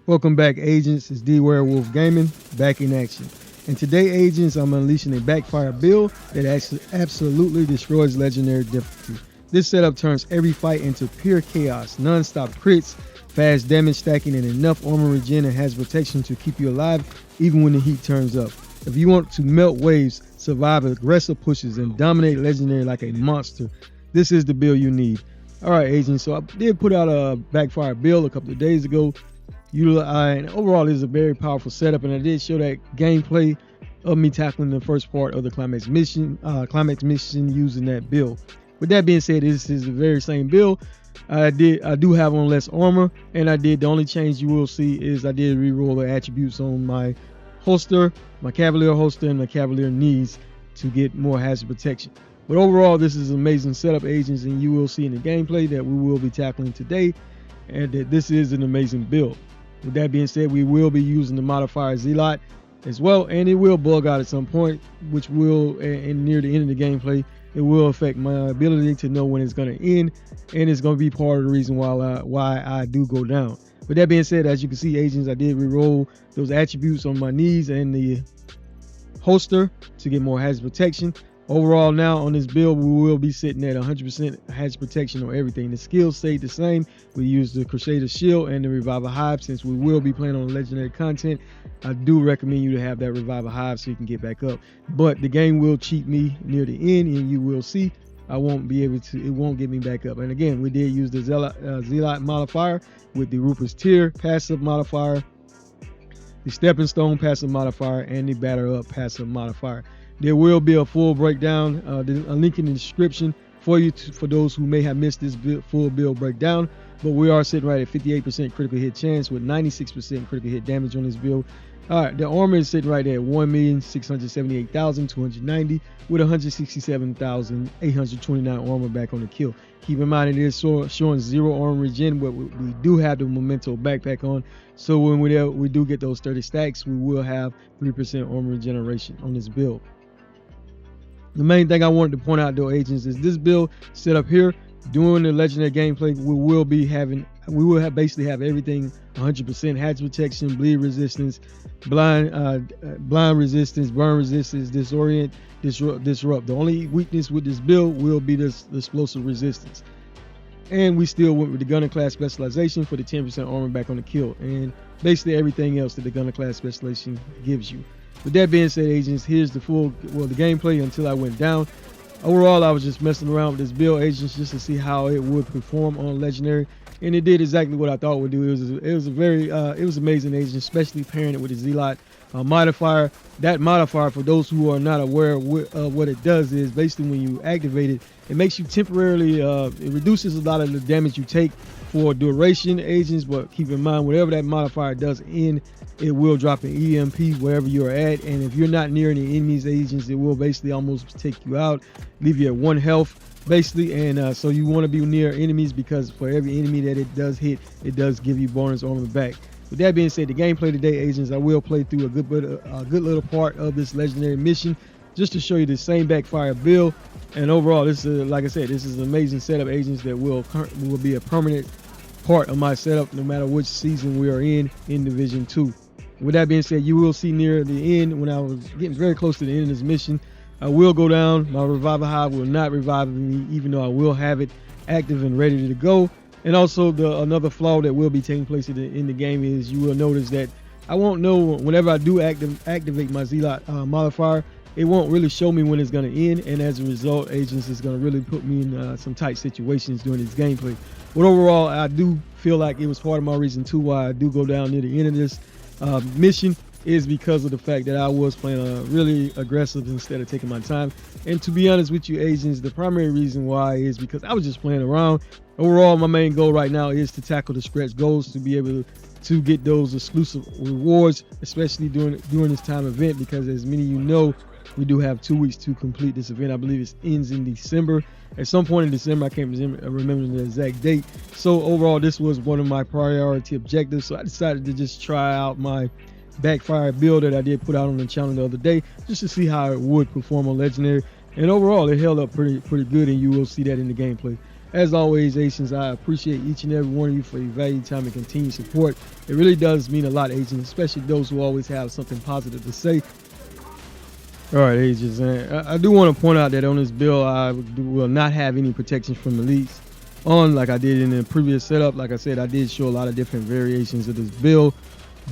Welcome back, agents. It's Dwerewolf Gaming back in action. And today, agents, I'm unleashing a Backfire build that absolutely destroys legendary difficulty. This setup turns every fight into pure chaos, non-stop crits, fast damage stacking, and enough armor regen and has protection to keep you alive even when the heat turns up. If you want to melt waves, survive aggressive pushes, and dominate legendary like a monster, this is the build you need. Alright, agents, so I did put out a Backfire build a couple of days ago. And overall, this is a very powerful setup, and I did show that gameplay of me tackling the first part of the climax mission using that build. With that being said, this is the very same build. I do have on less armor, and the only change you will see is I did reroll the attributes on my holster, my Cavalier holster, and my Cavalier knees to get more hazard protection. But overall, this is an amazing setup, agents, and you will see in the gameplay that we will be tackling today, and that this is an amazing build. With that being said, we will be using the modifier Zealot as well, and it will bug out at some point, which will, and near the end of the gameplay, it will affect my ability to know when it's going to end, and it's going to be part of the reason why I do go down. With that being said, as you can see, agents, I did reroll those attributes on my knees and the holster to get more hazard protection. Overall, now on this build, we will be sitting at 100% hazard protection on everything. The skills stayed the same. We use the Crusader Shield and the Revival Hive. Since we will be playing on legendary content, I do recommend you to have that Revival Hive so you can get back up. But the game will cheat me near the end, and you will see I won't be able to, it won't get me back up. And again, we did use the Zealot modifier with the Rupert's Tear passive modifier, the Stepping Stone passive modifier, and the Batter Up passive modifier. There will be a full breakdown, a link in the description for you for those who may have missed this full build breakdown. But we are sitting right at 58% critical hit chance with 96% critical hit damage on this build. All right, the armor is sitting right at 1,678,290 with 167,829 armor back on the kill. Keep in mind it is showing 0 armor regen, but we do have the memento backpack on. So when we do get those 30 stacks, we will have 3% armor regeneration on this build. The main thing I wanted to point out, though, agents, is this build set up here during the legendary gameplay. We will basically have everything 100% hazard protection, bleed resistance, blind resistance, burn resistance, disorient, disrupt. The only weakness with this build will be this explosive resistance. And we still went with the gunner class specialization for the 10% armor back on the kill, and basically everything else that the gunner class specialization gives you. With that being said, agents, here's the gameplay until I went down. Overall, I was just messing around with this build, agents, just to see how it would perform on legendary, and it did exactly what I thought it would do. It was amazing, agents, especially pairing it with the Zealot modifier. That modifier, for those who are not aware of what it does, is basically when you activate it, it makes you temporarily, it reduces a lot of the damage you take for duration, agents. But keep in mind, whatever that modifier does it will drop an EMP wherever you're at, and if you're not near any enemies, agents, it will basically almost take you out, leave you at 1 health basically. And so you want to be near enemies, because for every enemy that it does hit, it does give you bonus armor back. With that being said, the gameplay today, agents, I will play through a good little part of this legendary mission just to show you the same Backfire build. And overall, this is, like I said, this is an amazing setup, agents, that will be a permanent part of my setup no matter which season we are in Division 2. With that being said, you will see near the end, when I was getting very close to the end of this mission, I will go down. My Revival Hive will not revive me, even though I will have it active and ready to go. And also, another flaw that will be taking place in the game is you will notice that I won't know whenever I do activate my Zealot modifier. It won't really show me when it's going to end, and as a result, agents, is going to really put me in some tight situations during this gameplay. But overall, I do feel like it was part of my reason too why I do go down near the end of this mission, is because of the fact that I was playing really aggressive instead of taking my time. And to be honest with you, agents, the primary reason why is because I was just playing around. Overall, my main goal right now is to tackle the SHREDS goals, to be able to get those exclusive rewards, especially during this time event, because as many of you know, we do have 2 weeks to complete this event. I believe it ends in December. At some point in December, I can't remember the exact date. So overall, this was one of my priority objectives. So I decided to just try out my Backfire build that I did put out on the channel the other day, just to see how it would perform on legendary. And overall, it held up pretty good, and you will see that in the gameplay. As always, Asians, I appreciate each and every one of you for your valued time and continued support. It really does mean a lot, Asians, especially those who always have something positive to say. All right, Asians, and I do want to point out that on this build, I will not have any protection from elites on like I did in the previous setup. Like I said, I did show a lot of different variations of this build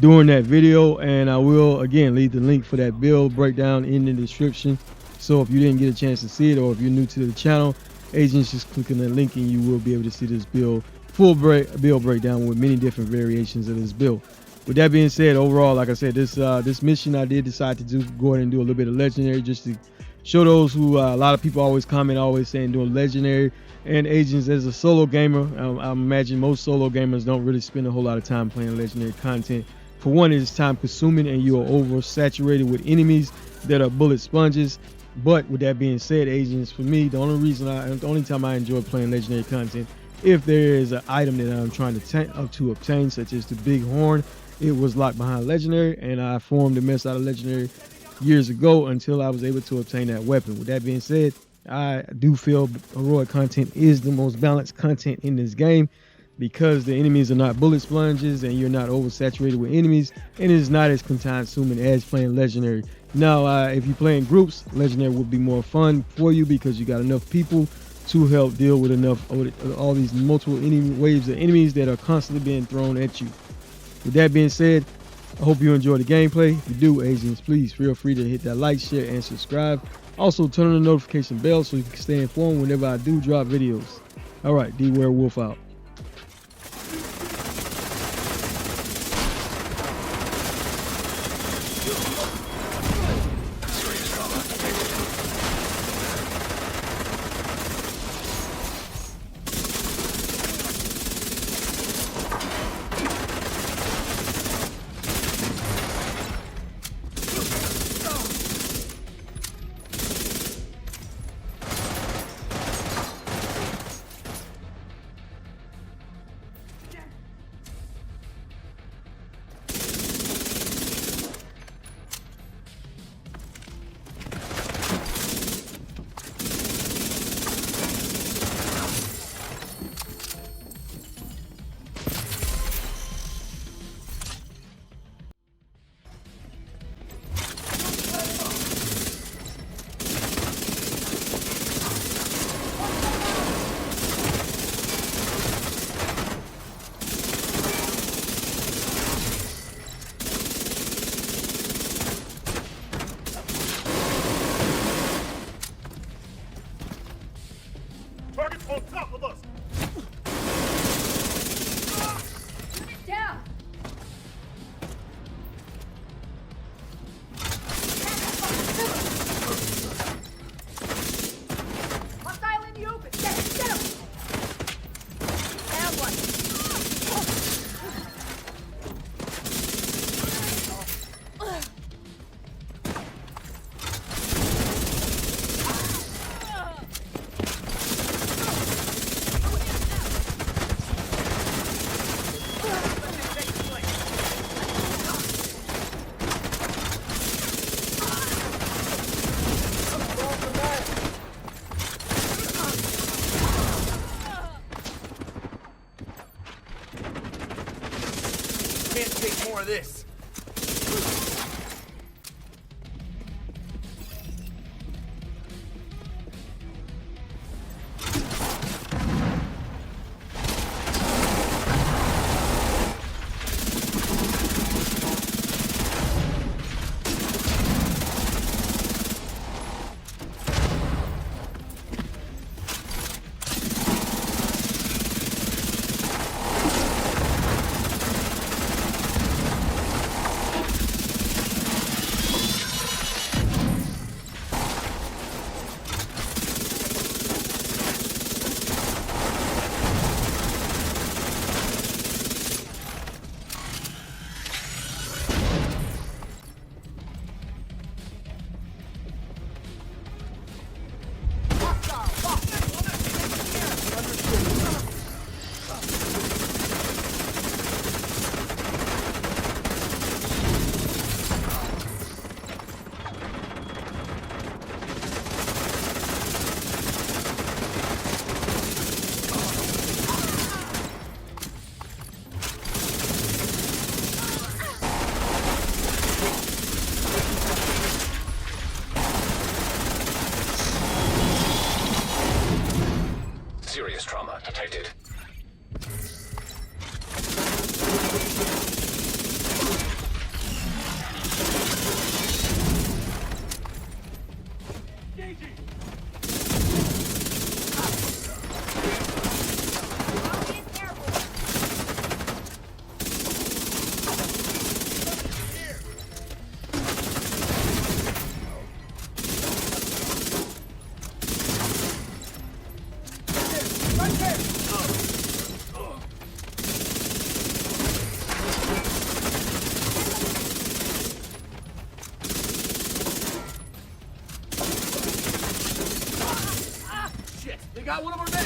during that video, and I will again leave the link for that build breakdown in the description. So if you didn't get a chance to see it, or if you're new to the channel, Asians, just click on that link and you will be able to see this build build breakdown with many different variations of this build. With that being said, overall, like I said, this mission I did decide to go ahead and do a little bit of legendary, just to show those who a lot of people always comment, always saying doing legendary. And Agents, as a solo gamer, I imagine most solo gamers don't really spend a whole lot of time playing legendary content. For one, it's time consuming and you are oversaturated with enemies that are bullet sponges. But with that being said, Agents, for me, the only time I enjoy playing legendary content, if there is an item that I'm trying to obtain, such as the big horn, it was locked behind legendary, and I formed the mess out of legendary years ago until I was able to obtain that weapon. With that being said, I do feel heroic content is the most balanced content in this game, because the enemies are not bullet sponges and you're not oversaturated with enemies, and it's not as time consuming as playing legendary. Now, if you play in groups, legendary would be more fun for you because you got enough people to help deal with all these multiple waves of enemies that are constantly being thrown at you. With that being said, I hope you enjoy the gameplay. If you do, Asians, please feel free to hit that like, share, and subscribe. Also, turn on the notification bell so you can stay informed whenever I do drop videos. All right, Dwerewolf out. On top of us! Down! Hostile in the open! Get him! Down one! Can't take more of this. Serious trauma detected. Shit, they got one of our men!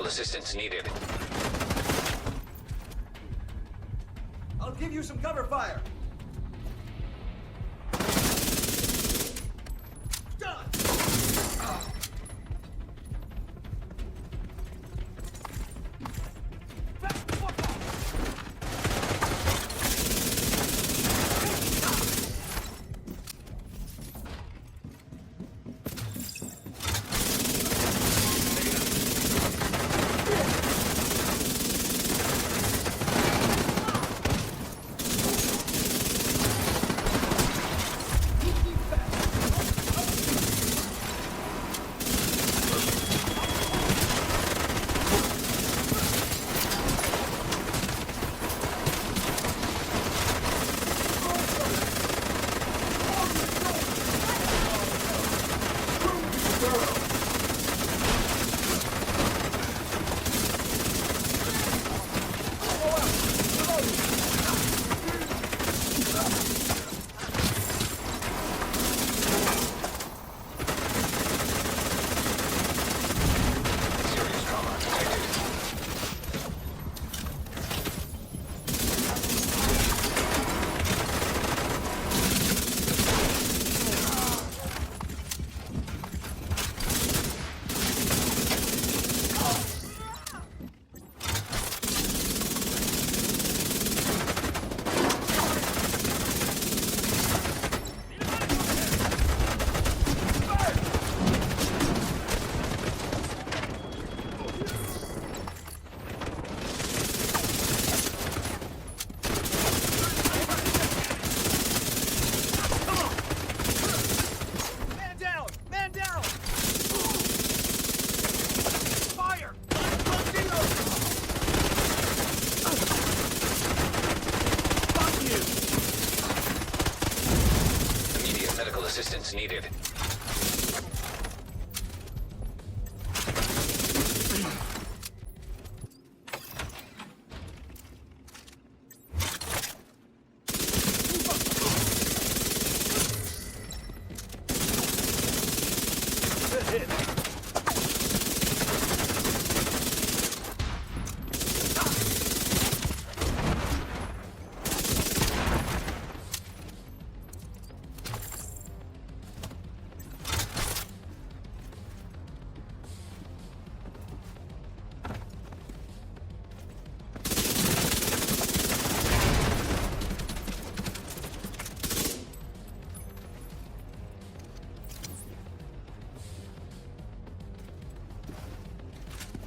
Assistance needed. I'll give you some cover fire! Done! assistance needed.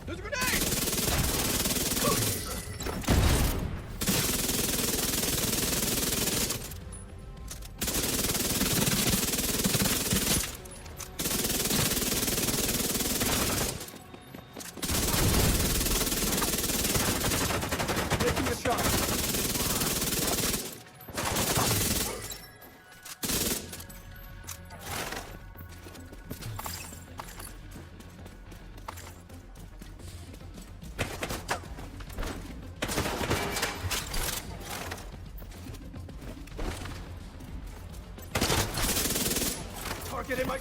There's a grenade! Taking a shot. Target in my...